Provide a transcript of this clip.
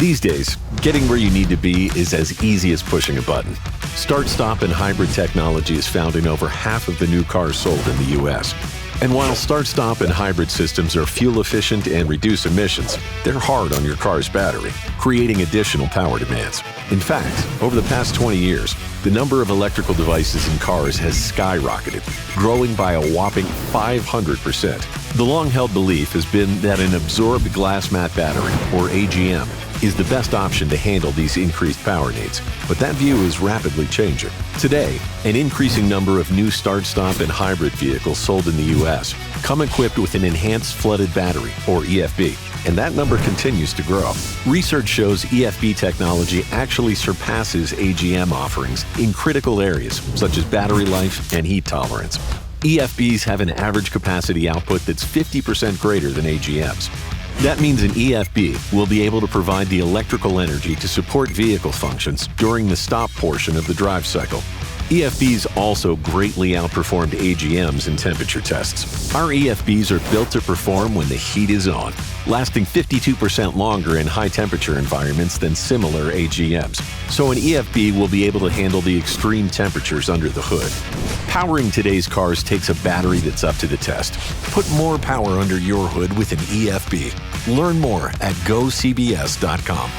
These days, getting where you need to be is as easy as pushing a button. Start-stop and hybrid technology is found in over half of the new cars sold in the U.S. And while start-stop and hybrid systems are fuel-efficient and reduce emissions, they're hard on your car's battery, creating additional power demands. In fact, over the past 20 years, the number of electrical devices in cars has skyrocketed, growing by a whopping 500%. The long-held belief has been that an absorbed glass mat battery, or AGM, is the best option to handle these increased power needs, but that view is rapidly changing. Today, an increasing number of new start-stop and hybrid vehicles sold in the U.S. come equipped with an enhanced flooded battery, or EFB, and that number continues to grow. Research shows EFB technology actually surpasses AGM offerings in critical areas such as battery life and heat tolerance. EFBs have an average capacity output that's 50% greater than AGMs. That means an EFB will be able to provide the electrical energy to support vehicle functions during the stop portion of the drive cycle. EFBs also greatly outperformed AGMs in temperature tests. Our EFBs are built to perform when the heat is on, lasting 52% longer in high-temperature environments than similar AGMs. So an EFB will be able to handle the extreme temperatures under the hood. Powering today's cars takes a battery that's up to the test. Put more power under your hood with an EFB. Learn more at GoCBS.com.